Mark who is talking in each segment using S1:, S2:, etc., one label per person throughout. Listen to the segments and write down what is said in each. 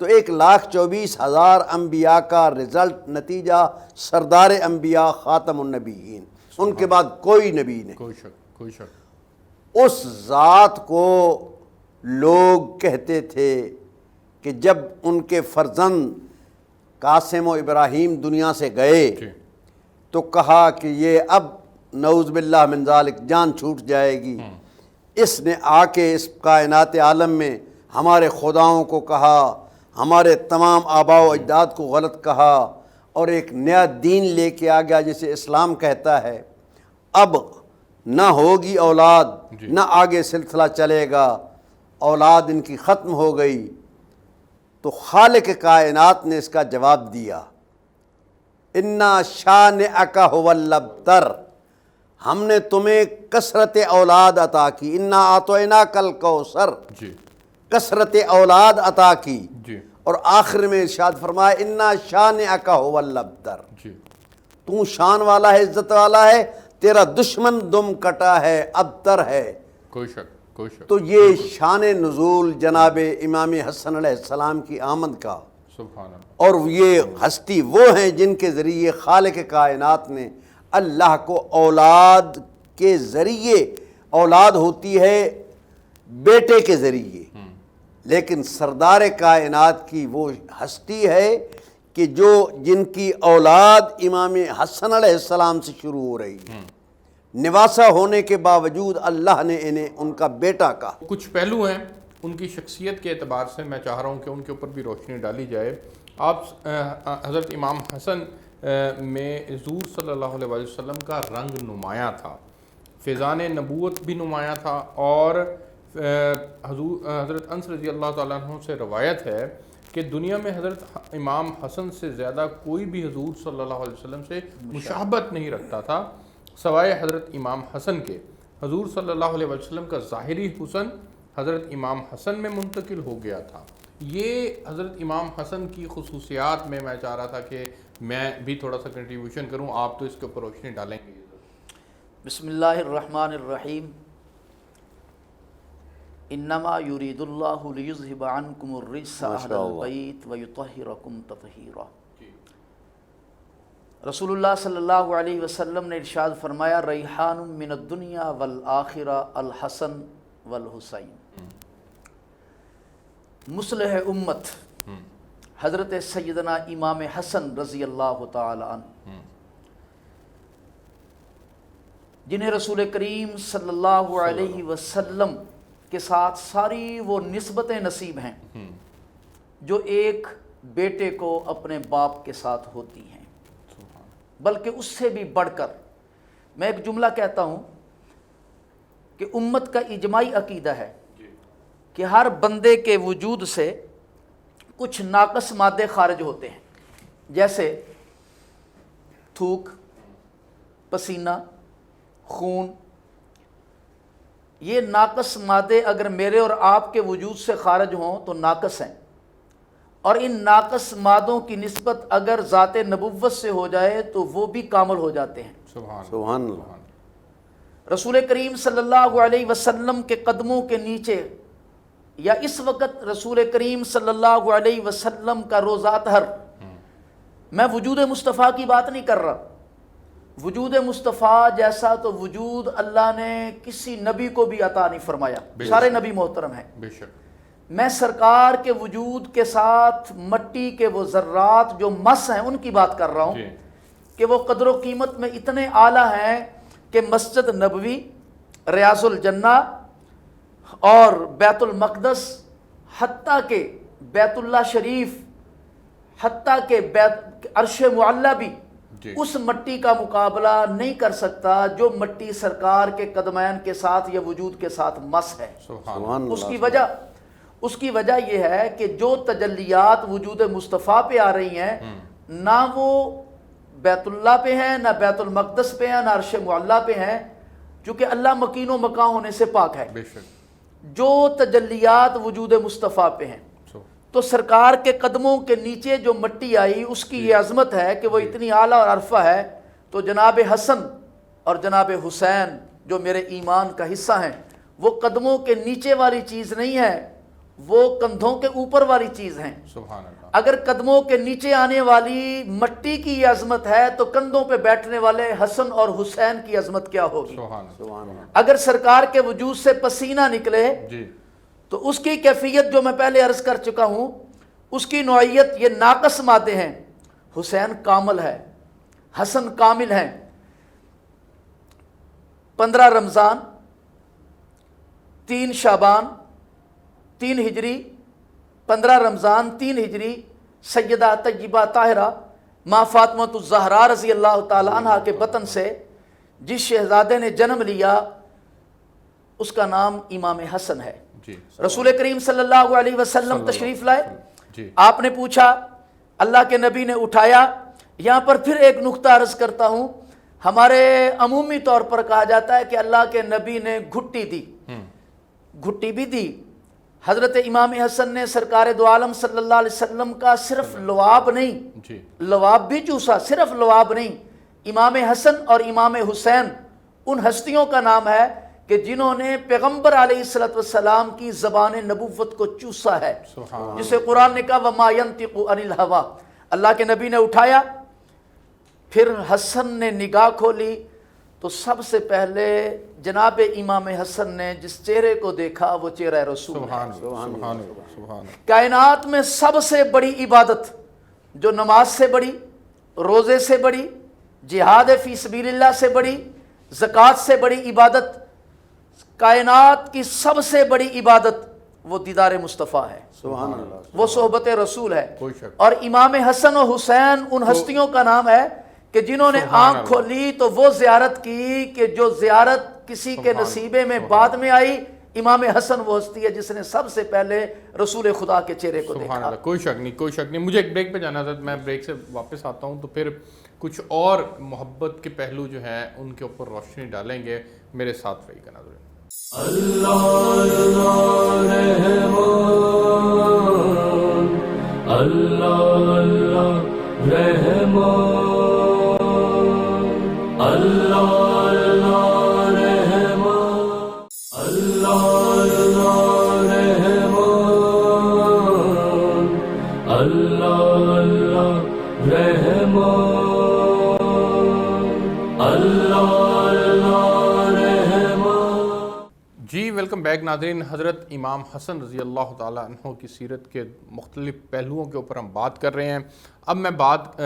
S1: تو 1,24,000 انبیاء کا رزلٹ نتیجہ سردار انبیاء خاتم النبیین، ان کے بعد کوئی نبی نہیں۔
S2: کوئی شک۔
S1: اس ذات کو لوگ کہتے تھے کہ جب ان کے فرزند قاسم و ابراہیم دنیا سے گئے تو کہا کہ یہ اب نعوذ باللہ من ذالک جان چھوٹ جائے گی، اس نے آ کے اس کائنات عالم میں ہمارے خداؤں کو کہا، ہمارے تمام آباء و اجداد کو غلط کہا اور ایک نیا دین لے کے آ گیا جسے اسلام کہتا ہے۔ اب نہ ہوگی اولاد، نہ آگے سلسلہ چلے گا، اولاد ان کی ختم ہو گئی۔ تو خالق کائنات نے اس کا جواب دیا، انا شانئک ھو الابتر، ہم نے تمہیں کثرت اولاد عطا کی، انا اعطیناک الکوثر، کثرت اولاد عطا کی، اور آخر میں ارشاد فرمایا انا شانئک ھو الابتر، تو شان والا ہے، عزت والا ہے، تیرا دشمن دم کٹا ہے، ابتر ہے۔
S2: کوئی شک۔
S1: تو یہ شان نزول جناب امام حسن علیہ السلام کی آمد کا،
S2: سبحان اللہ،
S1: اور یہ ہستی وہ ہیں جن کے ذریعے خالق کائنات نے اللہ کو اولاد کے ذریعے، اولاد ہوتی ہے بیٹے کے ذریعے، لیکن سردار کائنات کی وہ ہستی ہے کہ جو جن کی اولاد امام حسن علیہ السلام سے شروع ہو رہی ہے، نواسا ہونے کے باوجود اللہ نے انہیں ان کا بیٹا کہا۔
S2: کچھ پہلو ہیں ان کی شخصیت کے اعتبار سے میں چاہ رہا ہوں کہ ان کے اوپر بھی روشنی ڈالی جائے۔ آپ حضرت امام حسن میں حضور صلی اللہ علیہ وسلم کا رنگ نمایاں تھا، فیضان نبوت بھی نمایاں تھا، اور حضرت انس رضی اللہ تعالیٰ عنہ سے روایت ہے کہ دنیا میں حضرت امام حسن سے زیادہ کوئی بھی حضور صلی اللہ علیہ وسلم سے مشابہت نہیں رکھتا تھا سوائے حضرت امام حسن کے۔ حضور صلی اللہ علیہ وسلم کا ظاہری حسن حضرت امام حسن میں منتقل ہو گیا تھا۔ یہ حضرت امام حسن کی خصوصیات میں چاہ رہا تھا کہ میں بھی تھوڑا سا کنٹریبیوشن کروں، آپ تو اس کے اوپر روشنی ڈالیں گے۔
S3: بسم اللہ الرحمن الرحیم، انما یرید اللہ لیذہب عنکم الرجس اہل البیت ویطہرکم تطہیرا۔ رسول اللہ صلی اللہ علیہ وسلم نے ارشاد فرمایا، ریحان من الدنیا والآخرہ الحسن والحسین۔ مصلح امت حضرت سیدنا امام حسن رضی اللہ تعالی عنہ، جنہیں رسول کریم صلی اللہ علیہ وسلم کے ساتھ ساری وہ نسبتیں نصیب ہیں جو ایک بیٹے کو اپنے باپ کے ساتھ ہوتی ہیں، بلکہ اس سے بھی بڑھ کر میں ایک جملہ کہتا ہوں کہ امت کا اجماعی عقیدہ ہے کہ ہر بندے کے وجود سے کچھ ناقص مادے خارج ہوتے ہیں، جیسے تھوک، پسینہ، خون۔ یہ ناقص مادے اگر میرے اور آپ کے وجود سے خارج ہوں تو ناقص ہیں، اور ان ناقص مادوں کی نسبت اگر ذات نبوت سے ہو جائے تو وہ بھی کامل ہو جاتے ہیں۔
S1: سبحان اللہ۔
S3: رسول کریم صلی اللہ علیہ وسلم کے قدموں کے نیچے، یا اس وقت رسول کریم صلی اللہ علیہ وسلم کا روضہ اطہر، میں وجود مصطفیٰ کی بات نہیں کر رہا، وجود مصطفیٰ جیسا تو وجود اللہ نے کسی نبی کو بھی عطا نہیں فرمایا، سارے نبی محترم ہیں،
S2: بے شک۔
S3: میں سرکار کے وجود کے ساتھ مٹی کے وہ ذرات جو مس ہیں ان کی بات کر رہا ہوں کہ وہ قدر و قیمت میں اتنے اعلیٰ ہیں کہ مسجد نبوی، ریاض الجنہ اور بیت المقدس، حتیٰ کہ بیت اللہ شریف، حتیٰ کہ عرش معلیٰ بھی اس مٹی کا مقابلہ نہیں کر سکتا جو مٹی سرکار کے قدمین کے ساتھ یا وجود کے ساتھ مس ہے۔ اس کی وجہ یہ ہے کہ جو تجلیات وجود مصطفیٰ پہ آ رہی ہیں، نہ وہ بیت اللہ پہ ہیں، نہ بیت المقدس پہ ہیں، نہ عرش معلیٰ پہ ہیں، چونکہ اللہ مکین و مکان ہونے سے پاک ہے۔ جو تجلیات وجود مصطفیٰ پہ ہیں، تو سرکار کے قدموں کے نیچے جو مٹی آئی اس کی یہ عظمت ہے کہ وہ اتنی اعلیٰ اور عرفہ ہے۔ تو جناب حسن اور جناب حسین جو میرے ایمان کا حصہ ہیں، وہ قدموں کے نیچے والی چیز نہیں ہے، وہ کندھوں کے اوپر والی چیز ہیں.
S2: سبحان اللہ.
S3: اگر قدموں کے نیچے آنے والی مٹی کی یہ عظمت ہے تو کندھوں پہ بیٹھنے والے حسن اور حسین کی عظمت کیا ہوگی.
S2: سبحان اللہ.
S3: اگر سرکار کے وجود سے پسینہ نکلے
S2: جی
S3: تو اس کی کیفیت جو میں پہلے عرض کر چکا ہوں، اس کی نوعیت یہ ناقص مادے ہیں. حسین کامل ہے، حسن کامل ہیں. 15 رمضان، 3 شعبان، 3 ہجری، 15 رمضان 3 ہجری، سیدہ طیبہ طاہرہ ماں فاطمہ الزہرا رضی اللہ تعالی عنہ کے بطن سے جس شہزادے نے جنم لیا اس کا نام امام حسن ہے.
S2: جی
S3: رسول کریم صلی اللہ علیہ وسلم تشریف لائے.
S2: جی
S3: آپ نے پوچھا، اللہ کے نبی نے اٹھایا. یہاں پر پھر ایک نقطہ عرض کرتا ہوں. ہمارے عمومی طور پر کہا جاتا ہے کہ اللہ کے نبی نے گھٹی دی، گھٹی بھی دی. حضرت امام حسن نے سرکار دو عالم صلی اللہ علیہ وسلم کا صرف لعاب نہیں،
S2: جی
S3: لعاب بھی چوسا. صرف لعاب نہیں، امام حسن اور امام حسین ان ہستیوں کا نام ہے کہ جنہوں نے پیغمبر علیہ السلام کی زبان نبوت کو چوسا ہے، جسے قرآن نے کہا وَمَا يَنْتِقُ عَنِ الْهَوَىٰ. اللہ کے نبی نے اٹھایا، پھر حسن نے نگاہ کھولی تو سب سے پہلے جناب امام حسن نے جس چہرے کو دیکھا وہ چہرہ رسول ہے.
S2: سبحان اللہ. سبحان.
S3: کائنات میں سب سے بڑی عبادت جو نماز سے بڑی، روزے سے بڑی، جہاد فی سبیل اللہ سے بڑی، زکوٰۃ سے بڑی عبادت، کائنات کی سب سے بڑی عبادت وہ دیدار مصطفیٰ ہے.
S1: سبحان اللہ.
S3: وہ صحبت رسول ہے.
S2: کوئی شک.
S3: اور امام حسن و حسین ان ہستیوں کا نام ہے کہ جنہوں نے آنکھ کھولی تو وہ زیارت کی کہ جو زیارت کسی کے نصیبے میں بعد میں آئی. امام حسن وہ ہستی ہے جس نے سب سے پہلے رسول خدا کے چہرے کو
S2: سبحان
S3: دیکھا.
S2: اللہ. کوئی شک نہیں، کوئی شک نہیں. مجھے ایک بریک پہ جانا تھا، میں بریک سے واپس آتا ہوں تو پھر کچھ اور محبت کے پہلو جو ہیں ان کے اوپر روشنی ڈالیں گے. میرے ساتھ رہیے گا ناظرین.
S4: اللہ اللہ رحمان، اللہ اللہ رحمان، اللہ اللہ رحمان، اللہ اللہ رحمان، اللہ اللہ رحمان.
S2: جی ویلکم بیک ناظرین. حضرت امام حسن رضی اللہ تعالیٰ عنہ کی سیرت کے مختلف پہلوؤں کے اوپر ہم بات کر رہے ہیں. اب میں بات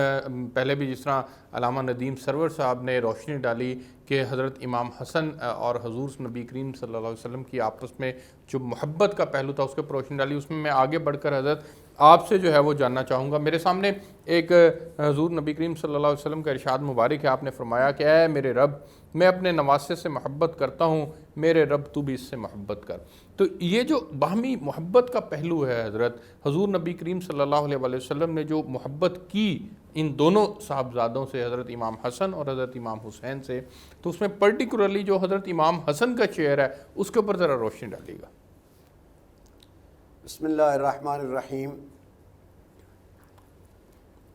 S2: پہلے بھی جس طرح علامہ ندیم سرور صاحب نے روشنی ڈالی کہ حضرت امام حسن اور حضور نبی کریم صلی اللہ علیہ وسلم کی آپس میں جو محبت کا پہلو تھا اس کے اوپر روشنی ڈالی. اس میں آگے بڑھ کر حضرت آپ سے جو ہے وہ جاننا چاہوں گا. میرے سامنے ایک حضور نبی کریم صلی اللہ علیہ وسلم کا ارشاد مبارک ہے. آپ نے فرمایا کہ اے میرے رب، میں اپنے نواسے سے محبت کرتا ہوں، میرے رب تو بھی اس سے محبت کر. تو یہ جو باہمی محبت کا پہلو ہے حضرت، حضور نبی کریم صلی اللہ علیہ وسلم نے جو محبت کی ان دونوں صاحبزادوں سے، حضرت امام حسن اور حضرت امام حسین سے، تو اس میں پرٹیکولرلی جو حضرت امام حسن کا شعر ہے اس کے اوپر ذرا روشنی ڈالیے گا.
S1: بسم اللہ الرحمن الرحیم.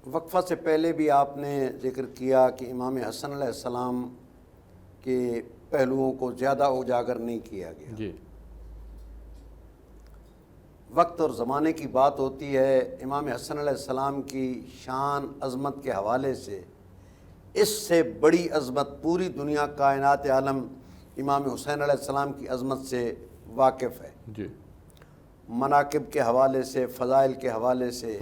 S1: وقفہ سے پہلے بھی آپ نے ذکر کیا کہ امام حسن علیہ السلام کے پہلوؤں کو زیادہ اجاگر نہیں کیا گیا.
S2: جی
S1: وقت اور زمانے کی بات ہوتی ہے. امام حسن علیہ السلام کی شان عظمت کے حوالے سے اس سے بڑی عظمت پوری دنیا کائنات عالم امام حسین علیہ السلام کی عظمت سے واقف ہے.
S2: جی
S1: مناقب کے حوالے سے، فضائل کے حوالے سے.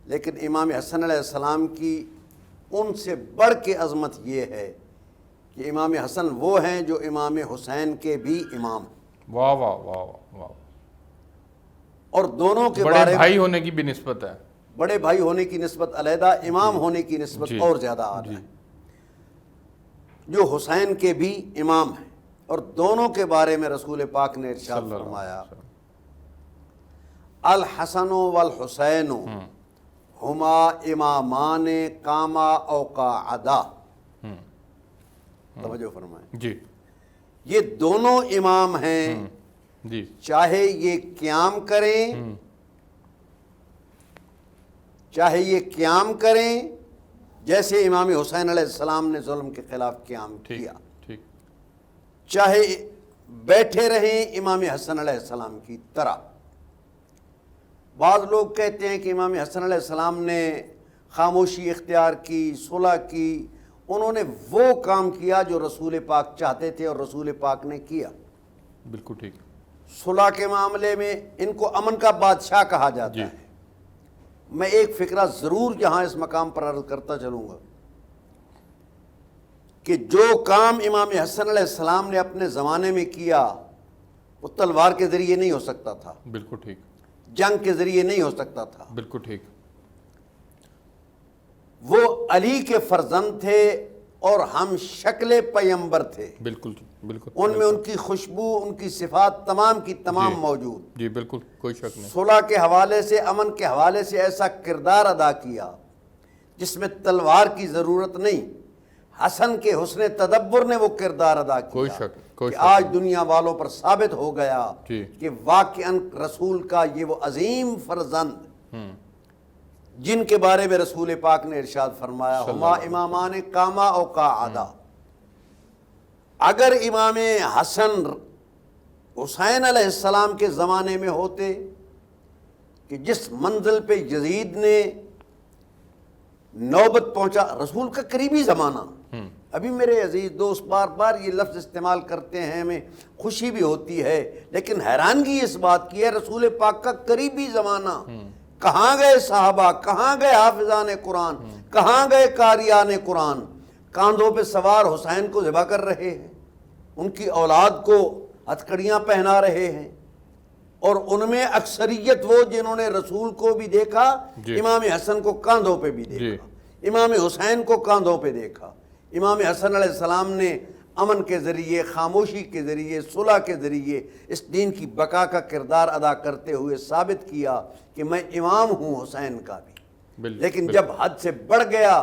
S1: لیکن امام حسن علیہ السلام کی ان سے بڑھ کے عظمت یہ ہے کہ امام حسن وہ ہیں جو امام حسین کے بھی امام.
S2: واہ واہ واہ واہ.
S1: اور دونوں کے
S2: بڑے بھائی ہونے کی بھی نسبت ہے.
S1: بڑے بھائی ہونے کی نسبت علیحدہ، امام ہونے کی نسبت اور زیادہ اعلیٰ ہے. جو حسین کے بھی امام ہیں، اور دونوں کے بارے میں رسول پاک نے ارشاد فرمایا الحسن والحسین ہما امامان قاما او قاعدا. توجہ فرمائیں.
S2: جی
S1: یہ دونوں امام ہیں،
S2: جی
S1: چاہے یہ قیام کریں، چاہے یہ قیام کریں جیسے امام حسین علیہ السلام نے ظلم کے خلاف قیام کیا،
S2: ٹھیک.
S1: چاہے بیٹھے رہیں امام حسن علیہ السلام کی طرح۔ بعض لوگ کہتے ہیں کہ امام حسن علیہ السلام نے خاموشی اختیار کی، صلح کی، انہوں نے وہ کام کیا جو رسول پاک چاہتے تھے اور رسول پاک نے کیا۔
S2: بالکل ٹھیک۔
S1: صلح کے معاملے میں ان کو امن کا بادشاہ کہا جاتا ہے۔ میں ایک فکرہ ضرور یہاں اس مقام پر عرض کرتا چلوں گا کہ جو کام امام حسن علیہ السلام نے اپنے زمانے میں کیا وہ تلوار کے ذریعے نہیں ہو سکتا تھا،
S2: بالکل ٹھیک،
S1: جنگ کے ذریعے نہیں ہو سکتا تھا۔
S2: بالکل ٹھیک۔
S1: وہ علی کے فرزند تھے اور ہم شکل پیمبر تھے،
S2: بالکل بالکل،
S1: ان میں ان کی خوشبو، ان کی صفات تمام کی تمام موجود۔
S2: جی بالکل، کوئی شک نہیں۔
S1: صلح کے حوالے سے، امن کے حوالے سے ایسا کردار ادا کیا جس میں تلوار کی ضرورت نہیں، حسن کے حسن تدبر نے وہ کردار ادا کیا۔
S2: کوئی شک، کوئی
S1: کہ
S2: شک
S1: آج دنیا والوں پر ثابت ہو گیا
S2: جی
S1: کہ واقعاً رسول کا یہ وہ عظیم فرزند جن کے بارے میں رسول پاک نے ارشاد فرمایا ہما امامان قاما او قاعدا، اگر امام حسن حسین علیہ السلام کے زمانے میں ہوتے کہ جس منزل پہ یزید نے نوبت پہنچا، رسول کا قریبی زمانہ، ابھی میرے عزیز دوست بار بار یہ لفظ استعمال کرتے ہیں، ہمیں خوشی بھی ہوتی ہے لیکن حیرانگی اس بات کی ہے، رسول پاک کا قریبی زمانہ، کہاں گئے صحابہ، کہاں گئے حافظان قرآن، کہاں گئے قاریان قرآن؟ کاندھوں پہ سوار حسین کو ذبح کر رہے ہیں، ان کی اولاد کو ہتھکڑیاں پہنا رہے ہیں، اور ان میں اکثریت وہ جنہوں نے رسول کو بھی دیکھا، امام حسن کو کاندھوں پہ بھی دیکھا، امام حسین کو کاندھوں پہ دیکھا۔ امام حسن علیہ السلام نے امن کے ذریعے، خاموشی کے ذریعے، صلح کے ذریعے اس دین کی بقا کا کردار ادا کرتے ہوئے ثابت کیا کہ میں امام ہوں حسین کا بھی، لیکن جب حد سے بڑھ گیا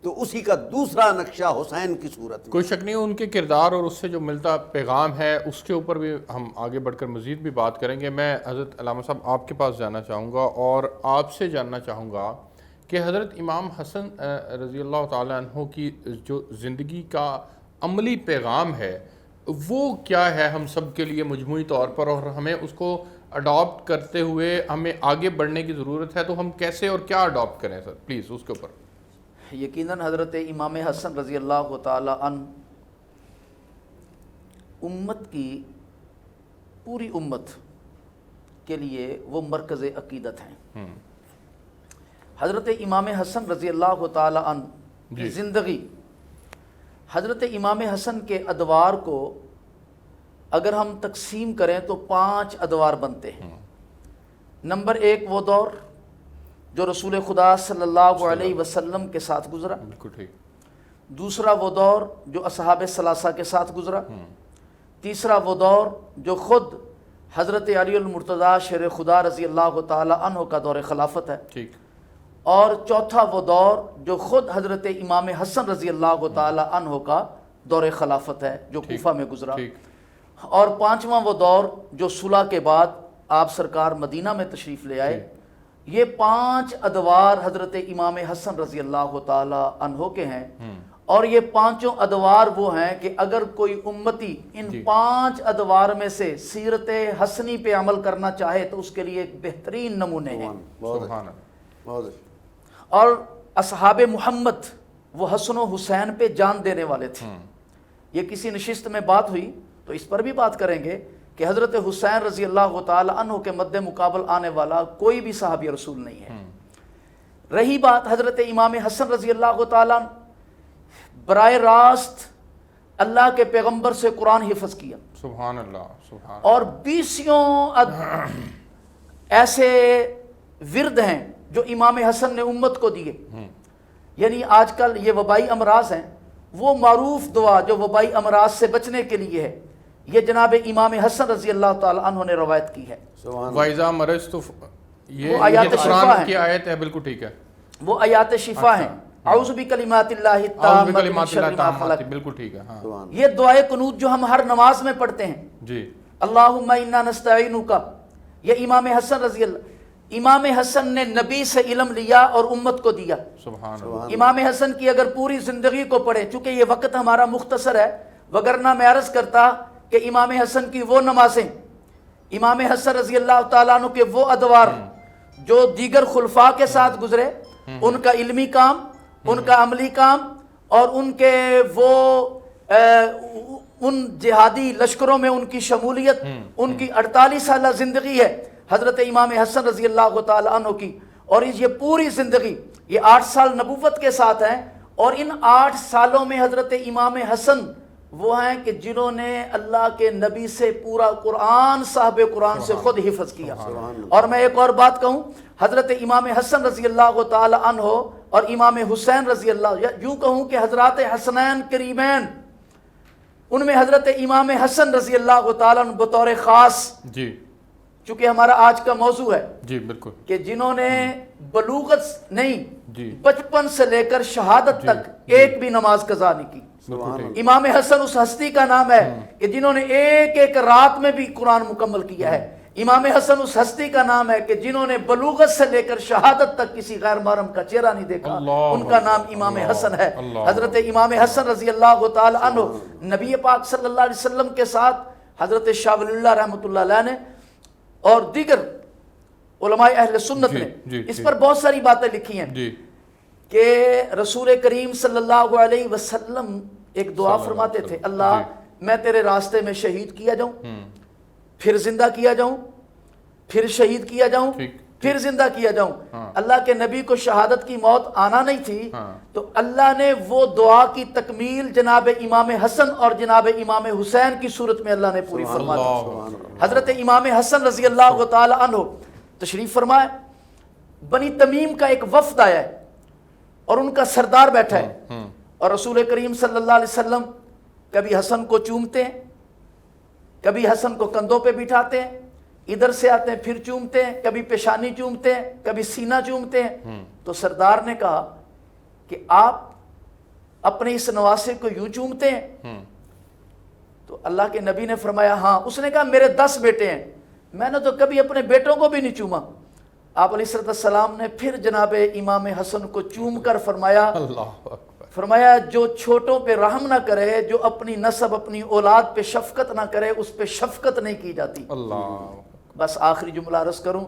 S1: تو اسی کا دوسرا نقشہ حسین کی صورت میں۔
S2: کوئی شک نہیں، ان کے کردار اور اس سے جو ملتا پیغام ہے اس کے اوپر بھی ہم آگے بڑھ کر مزید بھی بات کریں گے۔ میں حضرت علامہ صاحب آپ کے پاس جانا چاہوں گا اور آپ سے جاننا چاہوں گا کہ حضرت امام حسن رضی اللہ تعالیٰ عنہ کی جو زندگی کا عملی پیغام ہے وہ کیا ہے ہم سب کے لیے مجموعی طور پر، اور ہمیں اس کو اڈاپٹ کرتے ہوئے ہمیں آگے بڑھنے کی ضرورت ہے، تو ہم کیسے اور کیا اڈاپٹ کریں سر پلیز اس کے اوپر؟
S3: یقیناً حضرت امام حسن رضی اللہ تعالی عنہ امت کی، پوری امت کے لیے وہ مرکز عقیدت ہیں۔ حضرت امام حسن رضی اللہ تعالی عنہ کی زندگی، حضرت امام حسن کے ادوار کو اگر ہم تقسیم کریں تو 5 ادوار بنتے ہیں۔ نمبر 1 وہ دور جو رسول خدا صلی اللہ علیہ وسلم کے ساتھ گزرا،
S2: بالکل ٹھیک۔
S3: دوسرا وہ دور جو اصحاب ثلاثہ کے ساتھ گزرا، تیسرا وہ دور جو خود حضرت علی المرتضیٰ شیر خدا رضی اللہ تعالی عنہ کا دور خلافت ہے،
S2: ٹھیک،
S3: اور چوتھا وہ دور جو خود حضرت امام حسن رضی اللہ تعالی عنہ کا دور خلافت ہے جو کوفہ میں گزرا، اور 5واں وہ دور جو صلح کے بعد آپ سرکار مدینہ میں تشریف لے آئے۔ یہ 5 ادوار حضرت امام حسن رضی اللہ تعالی عنہ کے ہیں، اور یہ 5 ادوار وہ ہیں کہ اگر کوئی امتی ان 5 ادوار میں سے سیرت حسنی پہ عمل کرنا چاہے تو اس کے لیے ایک بہترین نمونے ہیں۔
S2: سبحان اللہ۔
S3: اور اصحاب محمد وہ حسن و حسین پہ جان دینے والے تھے۔ یہ کسی نشست میں بات ہوئی تو اس پر بھی بات کریں گے کہ حضرت حسین رضی اللہ تعالی عنہ کے مد مقابل آنے والا کوئی بھی صحابی رسول نہیں ہے۔ رہی بات حضرت امام حسن رضی اللہ تعالی عنہ، براہ راست اللہ کے پیغمبر سے قرآن حفظ کیا،
S2: سبحان اللہ، سبحان،
S3: اور 20 ایسے ورد ہیں جو امام حسن نے امت کو دیے۔ یعنی آج کل یہ وبائی امراض ہیں، وہ معروف دعا جو وبائی امراض سے بچنے کے لیے ہے، یہ جناب امام حسن رضی اللہ تعالی عنہ نے روایت کی ہے۔
S2: وَإِذَا مَرِضْتُ،
S3: وہ آیات شفا
S2: قرآن
S3: ہیں،
S2: کی آیت ہے، بالکل ٹھیک ہے،
S3: وہ آیات شفا ہیں۔ اعوذ بکلمات اللہ التامۃ من شر ما خلق،
S2: بالکل ٹھیک ہے، ہاں
S3: یہ دعائے قنوت جو ہم ہر نماز میں پڑھتے ہیں،
S2: جی،
S3: اللہم انا نستعینک، یہ امام حسن رضی اللہ، امام حسن نے نبی سے علم لیا اور امت کو دیا۔
S2: سبحان اللہ۔
S3: امام حسن کی اگر پوری زندگی کو پڑھے، چونکہ یہ وقت ہمارا مختصر ہے، وگرنہ میں عرض کرتا کہ امام حسن کی وہ نمازیں، امام حسن رضی اللہ تعالیٰ عنہ کے وہ ادوار جو دیگر خلفاء کے ساتھ گزرے، ان کا علمی کام، ان کا عملی کام، اور ان کے وہ ان جہادی لشکروں میں ان کی شمولیت، ان کی 48 سالہ زندگی ہے حضرت امام حسن رضی اللہ تعالیٰ عنہ کی، اور یہ پوری زندگی، یہ 8 سال نبوت کے ساتھ ہیں، اور ان 8 سالوں میں حضرت امام حسن وہ ہیں کہ جنہوں نے اللہ کے نبی سے پورا قرآن، صاحب قرآن سے خود حفظ کیا۔ اور میں ایک اور بات کہوں، حضرت امام حسن رضی اللہ تعالی عنہ اور امام حسین رضی اللہ، یوں کہوں کہ حضرات حسنین کریمین، ان میں حضرت امام حسن رضی اللہ تعالی عنہ بطور خاص،
S2: جی
S3: چونکہ ہمارا آج کا موضوع ہے
S2: جی بالکل،
S3: کہ جنہوں نے بلوغت نہیں،
S2: جی
S3: بچپن سے لے کر شہادت تک ایک بھی نماز قضا نہیں کی۔
S2: بالکل،
S3: امام حسن اس ہستی کا نام ہے کہ جنہوں نے ایک ایک رات میں بھی قرآن مکمل کیا ہے۔ امام حسن اس ہستی کا نام ہے کہ جنہوں نے بلوغت سے لے کر شہادت تک کسی غیر محرم کا چہرہ نہیں دیکھا، ان کا نام امام حسن ہے۔ حضرت امام حسن رضی اللہ تعالی عنہ نبی پاک صلی اللہ علیہ وسلم کے ساتھ حضرت شاہ ولی اللہ رحمۃ اللہ علیہ نے اور دیگر علماء اہل سنت نے اس پر بہت ساری باتیں لکھی ہیں کہ رسول کریم صلی اللہ علیہ وسلم ایک دعا فرماتے تھے، اللہ میں تیرے راستے میں شہید کیا جاؤں، پھر زندہ کیا جاؤں، پھر شہید کیا جاؤں، پھر زندہ کیا جاؤں۔ اللہ کے نبی کو شہادت کی موت آنا نہیں تھی، تو اللہ نے وہ دعا کی تکمیل جناب امام حسن اور جناب امام حسین کی صورت میں اللہ نے پوری فرما دی۔ حضرت امام حسن رضی اللہ تعالی عنہ تشریف فرمائے، بنی تمیم کا ایک وفد آیا ہے اور ان کا سردار بیٹھا ہے، اور رسول کریم صلی اللہ علیہ وسلم کبھی حسن کو چومتے ہیں، کبھی حسن کو کندھوں پہ بٹھاتے ہیں، ادھر سے آتے ہیں پھر چومتے ہیں، کبھی پیشانی چومتے ہیں، کبھی سینہ چومتے ہیں۔ تو سردار نے کہا کہ آپ اپنے اس نواسے کو یوں چومتے ہیں؟ تو اللہ کے نبی نے فرمایا ہاں۔ اس نے کہا میرے 10 بیٹے ہیں، میں نے تو کبھی اپنے بیٹوں کو بھی نہیں چوما۔ آپ علیہ السلام نے پھر جناب امام حسن کو چوم کر فرمایا جو چھوٹوں پہ رحم نہ کرے، جو اپنی نسب اپنی اولاد پہ شفقت نہ کرے، اس پہ شفقت نہیں کی جاتی۔ بس آخری جملہ عرض کروں،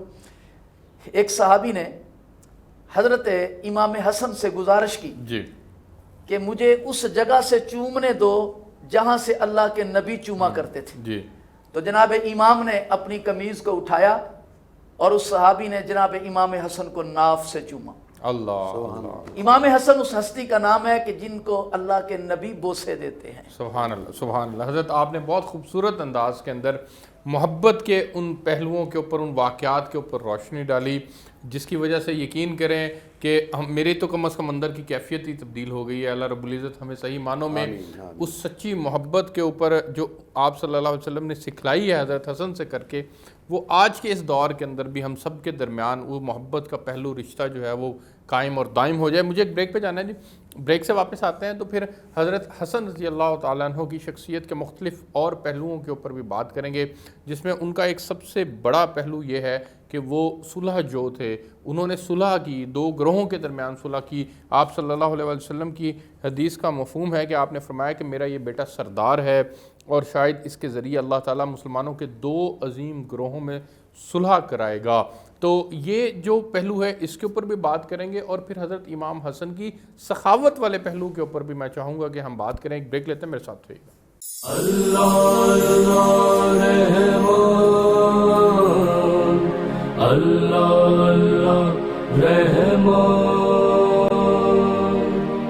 S3: ایک صحابی نے حضرت امام حسن سے گزارش کی کہ مجھے اس جگہ سے چومنے دو جہاں سے اللہ کے نبی چوما کرتے تھے۔ تو جناب امام نے اپنی قمیض کو اٹھایا اور اس صحابی نے جناب امام حسن کو ناف سے چوما۔ امام حسن اس ہستی کا نام ہے کہ جن کو اللہ کے نبی بوسے دیتے ہیں۔
S2: سبحان اللہ، سبحان اللہ۔ حضرت آپ نے بہت خوبصورت انداز کے اندر محبت کے ان پہلوؤں کے اوپر، ان واقعات کے اوپر روشنی ڈالی جس کی وجہ سے یقین کریں کہ میری تو کم از کم اندر کی کیفیت ہی تبدیل ہو گئی ہے۔ اللہ رب العزت ہمیں صحیح معنوں میں اس سچی محبت کے اوپر جو آپ صلی اللہ علیہ وسلم نے سکھلائی ہے حضرت حسن سے کر کے، وہ آج کے اس دور کے اندر بھی ہم سب کے درمیان وہ محبت کا پہلو رشتہ جو ہے وہ قائم اور دائم ہو جائے۔ مجھے ایک بریک پہ جانا ہے جی، بریک سے واپس آتے ہیں تو پھر حضرت حسن رضی اللہ تعالیٰ عنہ کی شخصیت کے مختلف اور پہلوؤں کے اوپر بھی بات کریں گے، جس میں ان کا ایک سب سے بڑا پہلو یہ ہے کہ وہ صلح جو تھے، انہوں نے صلح کی، 2 گروہوں کے درمیان صلح کی۔ آپ صلی اللہ علیہ وسلم کی حدیث کا مفہوم ہے کہ آپ نے فرمایا کہ میرا یہ بیٹا سردار ہے اور شاید اس کے ذریعے اللہ تعالیٰ مسلمانوں کے 2 عظیم گروہوں میں صلح کرائے گا۔ تو یہ جو پہلو ہے اس کے اوپر بھی بات کریں گے، اور پھر حضرت امام حسن کی سخاوت والے پہلو کے اوپر بھی میں چاہوں گا کہ ہم بات کریں۔ ایک بریک لیتے ہیں، میرے ساتھ رہیے گا۔
S4: اللہ اللہ رحمان، اللہ اللہ رحمان،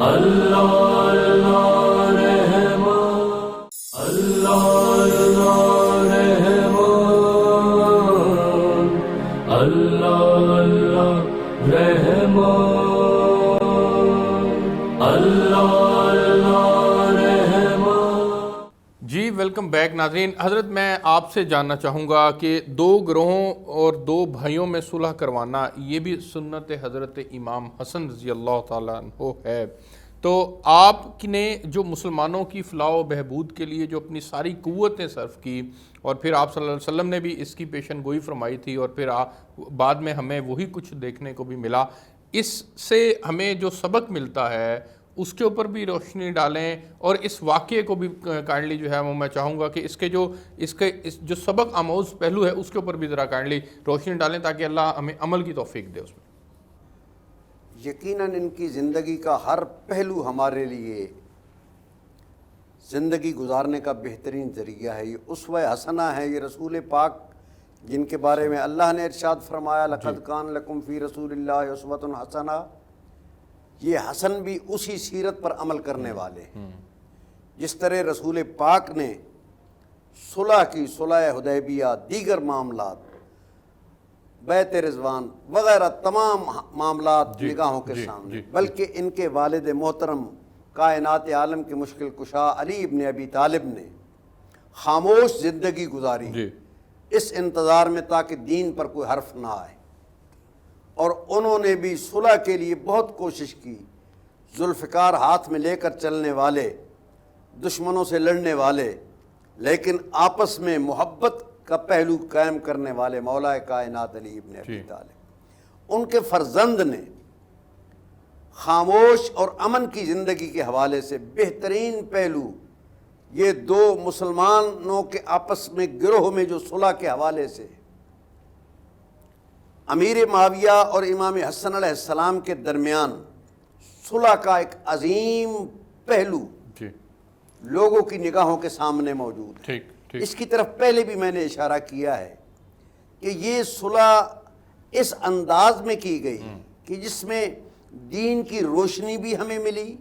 S4: اللہ اللہ رحمان، اللہ اللہ رحمان، اللہ اللہ رحمان۔
S2: جی ویلکم بیک ناظرین۔ حضرت میں آپ سے جاننا چاہوں گا کہ 2 گروہوں اور 2 بھائیوں میں صلح کروانا یہ بھی سنت حضرت امام حسن رضی اللہ تعالیٰ عنہ ہے، تو آپ نے جو مسلمانوں کی فلاح و بہبود کے لیے جو اپنی ساری قوتیں صرف کی، اور پھر آپ صلی اللہ علیہ وسلم نے بھی اس کی پیشن گوئی فرمائی تھی، اور پھر بعد میں ہمیں وہی کچھ دیکھنے کو بھی ملا، اس سے ہمیں جو سبق ملتا ہے اس کے اوپر بھی روشنی ڈالیں، اور اس واقعے کو بھی کائنڈلی جو ہے وہ میں چاہوں گا کہ اس کے جو سبق آموز پہلو ہے اس کے اوپر بھی ذرا کائنڈلی روشنی ڈالیں تاکہ اللہ ہمیں عمل کی توفیق دے اس میں۔
S1: یقیناً ان کی زندگی کا ہر پہلو ہمارے لیے زندگی گزارنے کا بہترین ذریعہ ہے۔ یہ اسوہ حسنہ ہے، یہ رسول پاک جن کے بارے میں اللہ نے ارشاد فرمایا لَقَدْ كَانَ لَكُمْ فِي رَسُولِ اللَّهِ أُسْوَةٌ حَسَنَةٌ، یہ حسن بھی اسی سیرت پر عمل کرنے والے ہیں۔ جس طرح رسول پاک نے صلح کی، صلح حدیبیہ، دیگر معاملات، بیت رضوان وغیرہ تمام معاملات نگاہوں کے سامنے، بلکہ ان کے والد محترم کائنات عالم کے مشکل کشا علی ابن ابی طالب نے خاموش زندگی گزاری اس انتظار میں تاکہ دین پر کوئی حرف نہ آئے، اور انہوں نے بھی صلح کے لیے بہت کوشش کی۔ ذوالفقار ہاتھ میں لے کر چلنے والے، دشمنوں سے لڑنے والے، لیکن آپس میں محبت کا پہلو قائم کرنے والے مولا کائنات علی ابن ابی طالب، ان کے فرزند نے خاموش اور امن کی زندگی کے حوالے سے بہترین پہلو یہ دو مسلمانوں کے آپس میں گروہ میں جو صلح کے حوالے سے امیر معاویہ اور امام حسن علیہ السلام کے درمیان صلح کا ایک عظیم پہلو لوگوں کی نگاہوں کے سامنے موجود ہے۔ اس کی طرف پہلے بھی میں نے اشارہ کیا ہے کہ یہ صلح اس انداز میں کی گئی کہ جس میں دین کی روشنی بھی ہمیں ملی،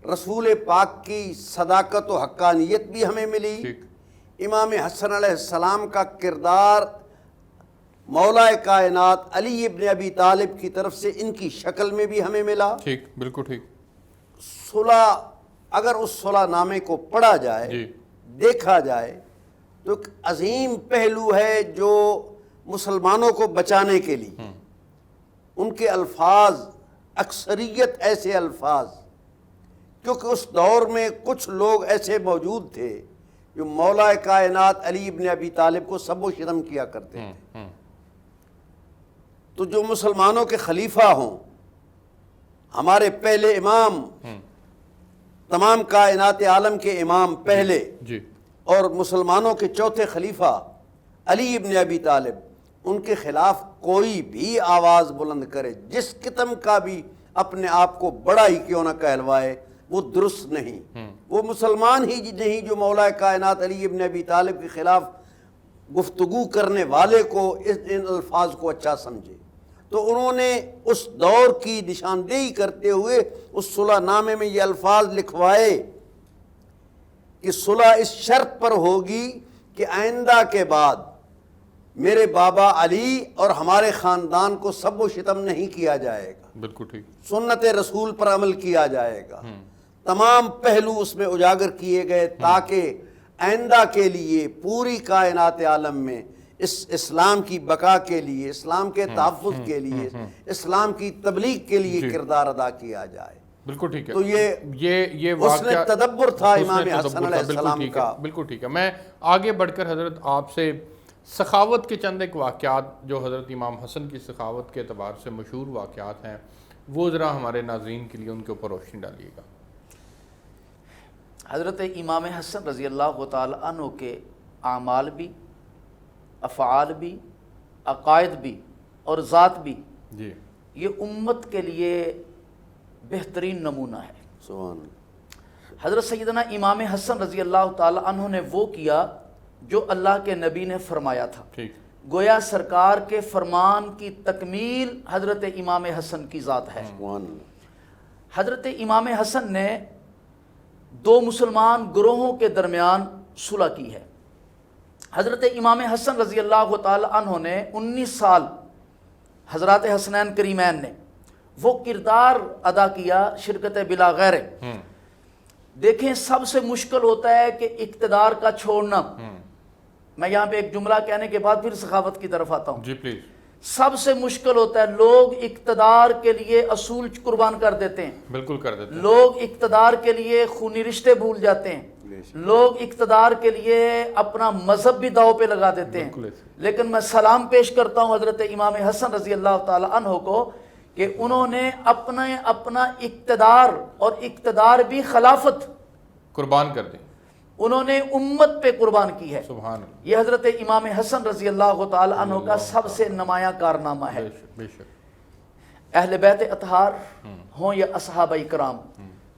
S1: رسول پاک کی صداقت و حقانیت بھی ہمیں ملی، امام حسن علیہ السلام کا کردار مولا کائنات علی ابن ابی طالب کی طرف سے ان کی شکل میں بھی ہمیں ملا۔
S2: بالکل ٹھیک۔
S1: صلح اگر اس صلح نامے کو پڑھا جائے، دیکھا جائے، تو ایک عظیم پہلو ہے جو مسلمانوں کو بچانے کے لیے ان کے الفاظ، اکثریت ایسے الفاظ، کیونکہ اس دور میں کچھ لوگ ایسے موجود تھے جو مولا کائنات علی ابن ابی طالب کو سب و شتم کیا کرتے تھے، تو جو مسلمانوں کے خلیفہ ہوں، ہمارے پہلے امام، تمام کائنات عالم کے امام پہلے، اور مسلمانوں کے چوتھے خلیفہ علی ابن ابی طالب، ان کے خلاف کوئی بھی آواز بلند کرے، جس قسم کا بھی اپنے آپ کو بڑا ہی کیوں نہ کہلوائے، وہ درست نہیں۔ وہ مسلمان ہی نہیں جو مولا کائنات علی ابن ابی طالب کے خلاف گفتگو کرنے والے کو ان الفاظ کو اچھا سمجھے۔ تو انہوں نے اس دور کی نشاندہی کرتے ہوئے اس صلح نامے میں یہ الفاظ لکھوائے کہ صلح اس شرط پر ہوگی کہ آئندہ کے بعد میرے بابا علی اور ہمارے خاندان کو سب و شتم نہیں کیا جائے گا،
S2: بالکل ٹھیک،
S1: سنت رسول پر عمل کیا جائے گا۔ تمام پہلو اس میں اجاگر کیے گئے تاکہ آئندہ کے لیے پوری کائنات عالم میں اس اسلام کی بقا کے لیے، اسلام کے تحفظ کے لیے، اسلام کی تبلیغ کے لیے کردار ادا کیا جائے۔
S2: بالکل ٹھیک ہے۔
S1: تو یہ حسن تدبر تھا امام حسن علیہ السلام کا۔
S2: بالکل ٹھیک ہے۔ میں آگے بڑھ کر حضرت آپ سے سخاوت کے چند ایک واقعات جو حضرت امام حسن کی سخاوت کے اعتبار سے مشہور واقعات ہیں، وہ ذرا ہمارے ناظرین کے لیے ان کے اوپر روشنی ڈالیے گا۔
S3: حضرت امام حسن رضی اللہ تعالی عنہ کے اعمال بھی، افعال بھی، عقائد بھی اور ذات بھی یہ امت کے لیے بہترین نمونہ ہے۔
S1: سبحان
S3: حضرت سیدنا امام حسن رضی اللہ تعالی عنہ نے وہ کیا جو اللہ کے نبی نے فرمایا تھا۔ گویا سرکار کے فرمان کی تکمیل حضرت امام حسن کی ذات ہے۔ حضرت امام حسن نے دو مسلمان گروہوں کے درمیان صلح کی ہے۔ حضرت امام حسن رضی اللہ تعالی عنہ نے 19 سال حضرات حسنین کریمین نے وہ کردار ادا کیا شرکت بلا غیر۔ دیکھیں سب سے مشکل ہوتا ہے کہ اقتدار کا چھوڑنا۔ میں یہاں پہ ایک جملہ کہنے کے بعد پھر سخاوت کی طرف آتا ہوں۔
S2: جی پلیز۔
S3: سب سے مشکل ہوتا ہے، لوگ اقتدار کے لیے اصول قربان کر دیتے ہیں،
S2: بالکل کر دیتے ہیں،
S3: لوگ اقتدار کے لیے خونی رشتے بھول جاتے ہیں، لوگ اقتدار کے لیے اپنا مذہب بھی داؤ پہ لگا دیتے ہیں۔ لیکن میں سلام پیش کرتا ہوں حضرت امام حسن رضی اللہ تعالی عنہ کو کہ انہوں نے اپنا اقتدار اور اقتدار بھی خلافت
S2: قربان کر دی،
S3: انہوں نے امت پہ قربان کی ہے۔
S2: سبحان اللہ،
S3: یہ حضرت امام حسن رضی اللہ تعالی عنہ کا سب سے نمایاں کارنامہ ہے۔
S2: بے شک بے شک،
S3: اہل بیت اطہار ہوں یا اصحابہ کرام،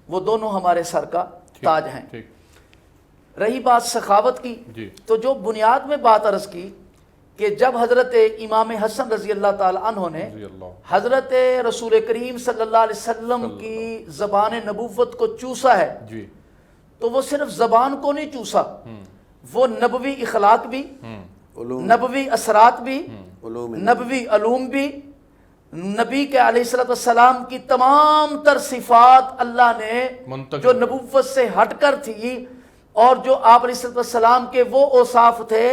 S3: وہ دونوں ہمارے سر کا تاج ہیں۔
S2: ٹھیک،
S3: رہی بات سخاوت کی،
S2: جی
S3: تو جو بنیاد میں بات عرض کی کہ جب حضرت امام حسن رضی اللہ تعالی عنہ نے
S2: رضی اللہ،
S3: حضرت رسول کریم صلی اللہ علیہ وسلم کی زبان نبوت کو چوسا ہے،
S2: جی،
S3: تو وہ صرف زبان کو نہیں چوسا، وہ نبوی اخلاق بھی،
S1: علوم
S3: نبوی اثرات بھی،
S1: علوم
S3: نبوی علوم بھی، نبی کے علیہ السلام کی تمام تر صفات اللہ نے
S2: منتقل
S3: جو نبوت سے ہٹ کر تھی اور جو آپ علیہ السلام کے وہ اوصاف تھے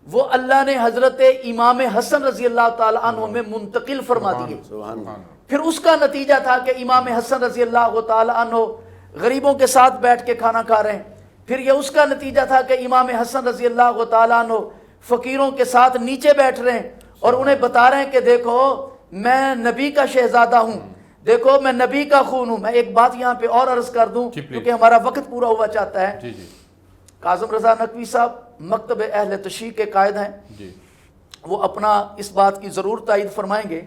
S3: وہ اللہ نے حضرت امام حسن رضی اللہ تعالی عنہ میں منتقل فرما دیے۔
S1: سبحان اللہ،
S3: پھر اس کا نتیجہ تھا کہ امام حسن رضی اللہ تعالی عنہ غریبوں کے ساتھ بیٹھ کے کھانا کھا رہے ہیں، پھر یہ اس کا نتیجہ تھا کہ امام حسن رضی اللہ تعالی عنہ فقیروں کے ساتھ نیچے بیٹھ رہے ہیں اور انہیں بتا رہے ہیں کہ دیکھو میں نبی کا شہزادہ ہوں، دیکھو میں نبی کا خون ہوں۔ میں ایک بات یہاں پہ اور عرض کر دوں کیونکہ ہمارا وقت پورا ہوا چاہتا ہے۔
S2: جی جی
S3: کاظم رضا نقوی صاحب مکتب اہل تشیع کے قائد ہیں،
S2: جی،
S3: وہ اپنا اس بات کی ضرور تائید فرمائیں گے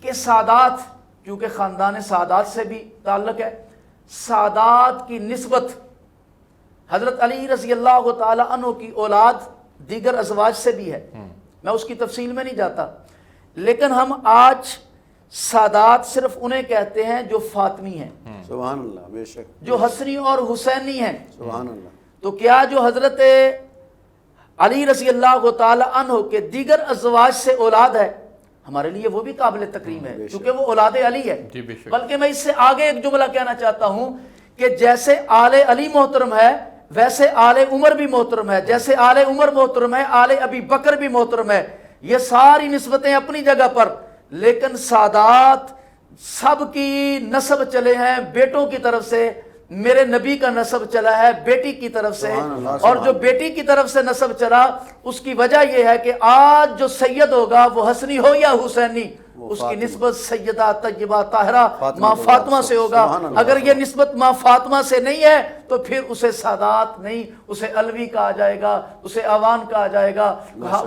S3: کہ سادات، کیونکہ خاندان سادات سے بھی تعلق ہے، سادات کی نسبت حضرت علی رضی اللہ تعالی عنہ کی اولاد دیگر ازواج سے بھی ہے، میں اس کی تفصیل میں نہیں جاتا، لیکن ہم آج سادات صرف انہیں کہتے ہیں جو فاطمی ہیں،
S1: سبحان اللہ، بے شک،
S3: جو حسنی اور حسینی ہیں۔
S1: سبحان اللہ،
S3: تو کیا جو حضرت علی رضی اللہ تعالی عنہ کے دیگر ازواج سے اولاد ہے، ہمارے لیے وہ بھی قابل تکریم ہے کیونکہ وہ اولاد علی ہے۔
S2: جی بے شک،
S3: بلکہ میں اس سے آگے ایک جملہ کہنا چاہتا ہوں کہ جیسے آل علی محترم ہے ویسے آل عمر بھی محترم ہے، جیسے آل عمر محترم ہے آل ابی بکر بھی محترم ہے۔ یہ ساری نسبتیں اپنی جگہ پر، لیکن سادات سب کی نسب چلے ہیں بیٹوں کی طرف سے، میرے نبی کا نسب چلا ہے بیٹی کی طرف سے، اور جو بیٹی کی طرف سے نسب چلا اس کی وجہ یہ ہے کہ آج جو سید ہوگا وہ حسنی ہو یا حسینی، اس کی نسبت سیدہ طیبہ طاہرہ ماں فاطمہ سے ہوگا۔ اگر یہ نسبت ماں فاطمہ سے نہیں ہے تو پھر اسے سادات نہیں، اسے علوی کہا جائے گا، اسے اوان کہا جائے گا،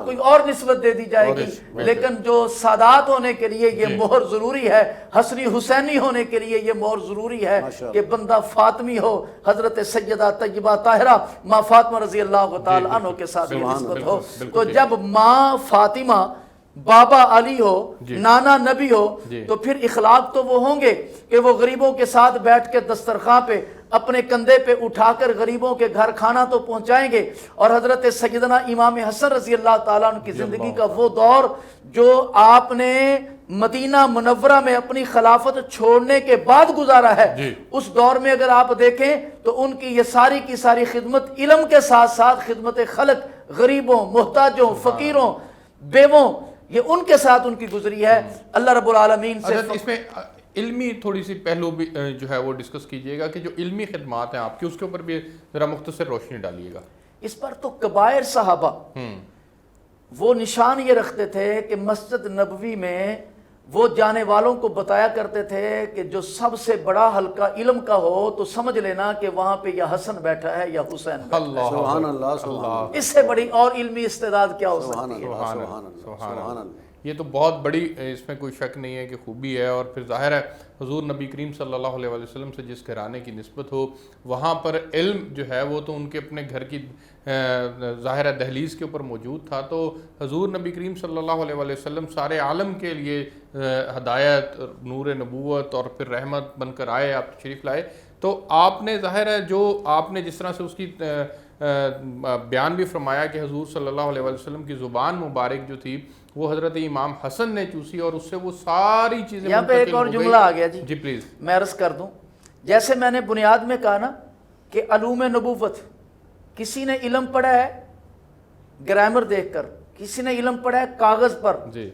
S3: کوئی اور نسبت دے دی جائے گی۔ لیکن جو سادات ہونے کے لیے یہ مہر ضروری ہے، حسنی حسینی ہونے کے لیے یہ مہر ضروری ہے کہ بندہ فاطمی ہو، حضرت سیدہ طیبہ طاہرہ ماں فاطمہ رضی اللہ تعالی عنہ کے ساتھ یہ نسبت ہو۔ تو جب ماں فاطمہ بابا علی ہو، نانا نبی ہو، تو پھر اخلاق تو وہ ہوں گے کہ وہ غریبوں کے ساتھ بیٹھ کے دسترخوان پہ اپنے کندھے پہ اٹھا کر غریبوں کے گھر کھانا تو پہنچائیں گے۔ اور حضرت سیدنا امام حسن رضی اللہ تعالیٰ عنہ کی زندگی کا وہ دور جو آپ نے مدینہ منورہ میں اپنی خلافت چھوڑنے کے بعد گزارا ہے، اس دور میں اگر آپ دیکھیں تو ان کی یہ ساری کی ساری خدمت علم کے ساتھ ساتھ خدمت خلق، غریبوں، محتاجوں، فقیروں، بیووں، یہ ان کے ساتھ ان کی گزری ہے۔ اللہ رب العالمین سے
S2: اس میں علمی تھوڑی سی پہلو بھی جو ہے وہ ڈسکس کیجئے گا کہ جو علمی خدمات ہیں آپ کی، اس کے اوپر بھی ذرا مختصر روشنی ڈالیے گا۔
S3: اس پر تو کبائر صحابہ وہ نشان یہ رکھتے تھے کہ مسجد نبوی میں وہ جانے والوں کو بتایا کرتے تھے کہ جو سب سے بڑا حلقہ علم کا ہو تو سمجھ لینا کہ وہاں پہ یا حسن بیٹھا ہے یا حسین بیٹھا ہے۔
S1: سبحان اللہ، سبحان اللہ،
S3: اس سے بڑی اور علمی استعداد کیا ہو سکتی ہے؟
S1: سبحان اللہ، سبحان اللہ۔
S2: یہ تو بہت بڑی، اس میں کوئی شک نہیں ہے کہ خوبی ہے، اور پھر ظاہر ہے حضور نبی کریم صلی اللہ علیہ وسلم سے جس گھرانے کی نسبت ہو وہاں پر علم جو ہے وہ تو ان کے اپنے گھر کی ظاہر ہے دہلیز کے اوپر موجود تھا، تو حضور نبی کریم صلی اللہ علیہ وسلم سارے عالم کے لیے ہدایت، نور نبوت اور پھر رحمت بن کر آئے، آپ تشریف لائے۔ تو آپ نے ظاہر ہے جو آپ نے جس طرح سے اس کی بیان بھی فرمایا کہ حضور صلی اللہ علیہ وسلم کی زبان مبارک جو تھی وہ حضرت امام حسن نے چوسی اور اس سے وہ ساری چیزیں
S3: یہاں پہ ایک اور جملہ آ گیا
S2: جی پلیز
S3: میں عرض کر دوں، جیسے میں نے بنیاد میں کہا نا کہ علوم نبوت، کسی نے علم پڑھا ہے گرامر دیکھ کر، کسی نے علم پڑھا ہے کاغذ پر،
S2: جی،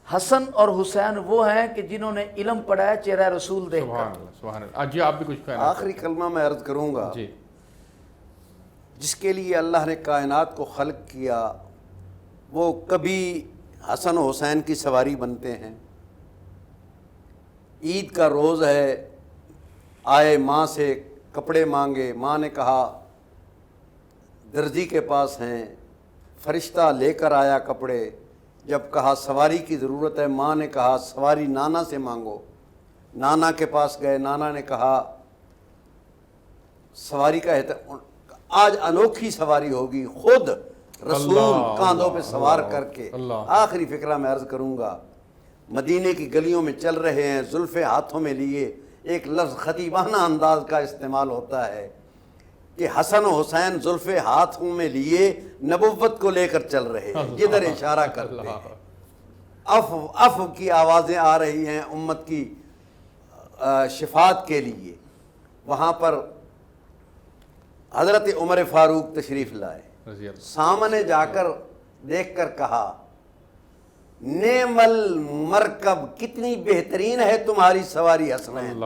S3: حسن اور حسین وہ ہیں کہ جنہوں نے علم پڑھا ہے چہرہ رسول دیکھ کر۔
S2: سبحان اللہ، سبحان اللہ۔ جی آپ بھی کچھ کہنا؟
S1: آخری کلمہ میں عرض کروں گا،
S2: جی،
S1: جس کے لیے اللہ نے کائنات کو خلق کیا وہ کبھی حسن و حسین کی سواری بنتے ہیں، عید کا روز ہے، آئے ماں سے کپڑے مانگے، ماں نے کہا درزی کے پاس ہیں، فرشتہ لے کر آیا کپڑے، جب کہا سواری کی ضرورت ہے، ماں نے کہا سواری نانا سے مانگو، نانا کے پاس گئے، نانا نے کہا سواری کا آج انوکھی سواری ہوگی، خود رسول کاندھوں پہ سوار کر کے۔ آخری فقرہ میں عرض کروں گا، مدینے کی گلیوں میں چل رہے ہیں، زلفیں ہاتھوں میں لیے، ایک لفظ خطیبانہ انداز کا استعمال ہوتا ہے کہ حسن و حسین زلفیں ہاتھوں میں لیے نبوت کو لے کر چل رہے ہیں، جدھر اشارہ کرتے ہیں۔ اف کی آوازیں آ رہی ہیں امت کی شفاعت کے لیے، وہاں پر حضرت عمر فاروق تشریف لائے، سامنے جا کر دیکھ کر کہا نعم المرکب، کتنی بہترین ہے تمہاری سواری حسنین۔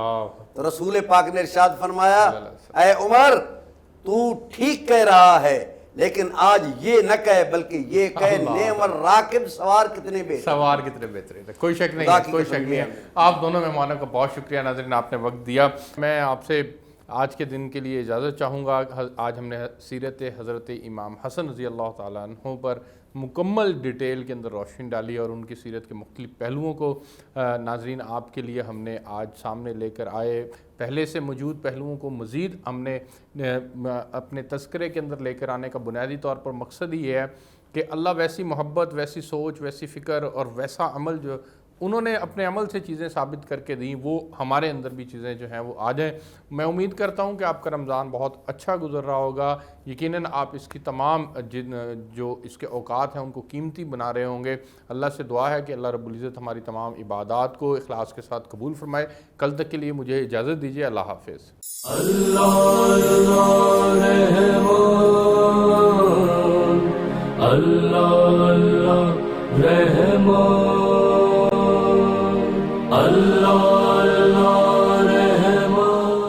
S1: تو رسول پاک نے ارشاد فرمایا اے عمر تو ٹھیک کہہ رہا ہے، لیکن آج یہ نہ کہے بلکہ یہ کہے نعم الراکب، سوار کتنے
S2: بہترین ہے، کوئی شک نہیں ہے، کوئی شک نہیں ہے۔ آپ دونوں مہمانوں کا بہت شکریہ ناظرین، آپ نے وقت دیا۔ میں آپ سے آج کے دن کے لیے اجازت چاہوں گا۔ آج ہم نے سیرت حضرت امام حسن رضی اللہ تعالیٰ عنہ پر مکمل ڈیٹیل کے اندر روشنی ڈالی اور ان کی سیرت کے مختلف پہلوؤں کو ناظرین آپ کے لیے ہم نے آج سامنے لے کر آئے۔ پہلے سے موجود پہلوؤں کو مزید ہم نے اپنے تذکرے کے اندر لے کر آنے کا بنیادی طور پر مقصد ہی یہ ہے کہ اللہ ویسی محبت، ویسی سوچ، ویسی فکر اور ویسا عمل جو انہوں نے اپنے عمل سے چیزیں ثابت کر کے دیں، وہ ہمارے اندر بھی چیزیں جو ہیں وہ آ جائیں۔ میں امید کرتا ہوں کہ آپ کا رمضان بہت اچھا گزر رہا ہوگا، یقیناً آپ اس کی تمام جو اس کے اوقات ہیں ان کو قیمتی بنا رہے ہوں گے۔ اللہ سے دعا ہے کہ اللہ رب العزت ہماری تمام عبادات کو اخلاص کے ساتھ قبول فرمائے۔ کل تک کے لیے مجھے اجازت دیجیے، اللہ حافظ۔
S4: اللہ